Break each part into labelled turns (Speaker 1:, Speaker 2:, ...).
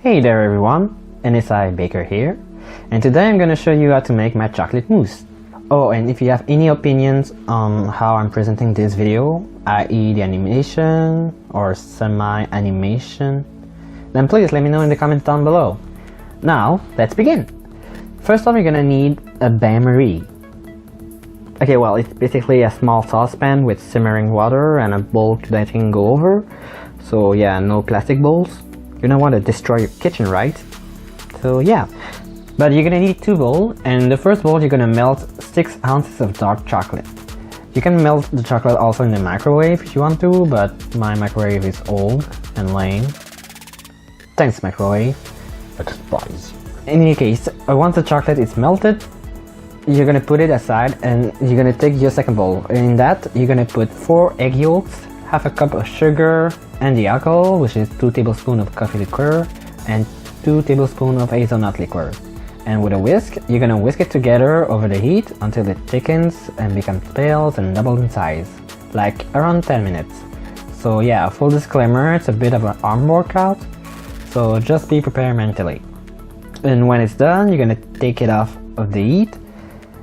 Speaker 1: Hey there everyone, NSI Baker here, and today I'm gonna show you how to make my chocolate mousse. Oh, and if you have any opinions on how I'm presenting this video, i.e. the animation or semi-animation, then please let me know in the comments down below. Now, let's begin! First off, you're gonna need a bain-marie. Okay, well, it's basically a small saucepan with simmering water and a bowl to let it go over. So yeah, no plastic bowls. You don't want to destroy your kitchen, right? So yeah, but you're gonna need two bowls, and in the first bowl you're gonna melt 6 ounces of dark chocolate. You can melt the chocolate also in the microwave if you want to, but my microwave is old and lame. Thanks, microwave. I despise you. In any case, once the chocolate is melted, you're gonna put it aside and you're gonna take your second bowl. In that, you're gonna put 4 egg yolks, half a cup of sugar, and the alcohol, which is 2 tablespoons of coffee liqueur and 2 tablespoons of hazelnut liqueur. And with a whisk, you're gonna whisk it together over the heat until it thickens and becomes pale and doubles in size, like around 10 minutes. So yeah, full disclaimer, it's a bit of an arm workout, so just be prepared mentally. And when it's done, you're gonna take it off of the heat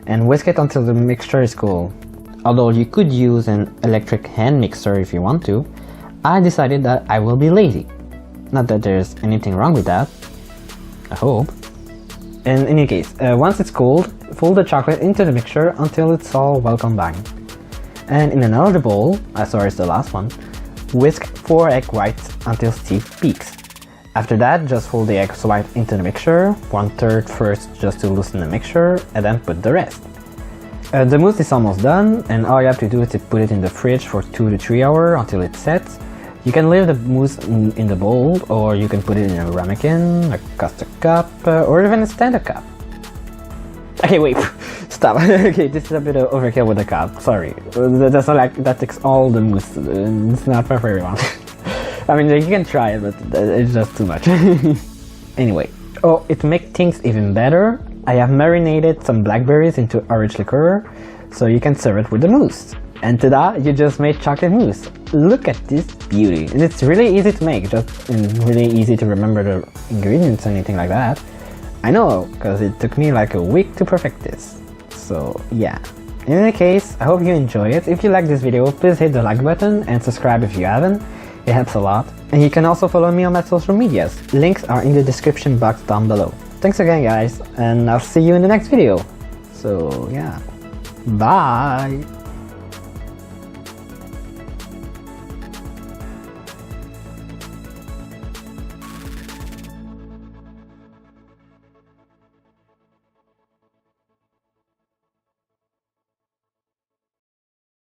Speaker 1: and whisk it until the mixture is cool. Although you could use an electric hand mixer if you want to, I decided that I will be lazy. Not that there's anything wrong with that, I hope. In any case, once it's cooled, fold the chocolate into the mixture until it's all well combined. And in another bowl, sorry it's the last one, whisk 4 egg whites until Steve peaks. After that, just fold the egg white into the mixture, 1/3 first just to loosen the mixture, and then put the rest. The mousse is almost done, and all you have to do is to put it in the fridge for 2 to 3 hours until it sets. You can leave the mousse in the bowl, or you can put it in a ramekin, a custard cup, or even a stand-up cup. Okay, wait, stop. Okay, this is a bit of overkill with the cup. Sorry, that's not like that takes all the mousse. It's not for everyone. I mean, you can try it, but it's just too much. Anyway, to make things even better, I have marinated some blackberries into orange liqueur, so you can serve it with the mousse. And ta-da, you just made chocolate mousse. Look at this beauty. And it's really easy to make, and really easy to remember the ingredients or anything like that. I know, because it took me like a week to perfect this. So yeah. In any case, I hope you enjoy it. If you like this video, please hit the like button and subscribe if you haven't. It helps a lot. And you can also follow me on my social medias. Links are in the description box down below. Thanks again guys, and I'll see you in the next video. So yeah, bye!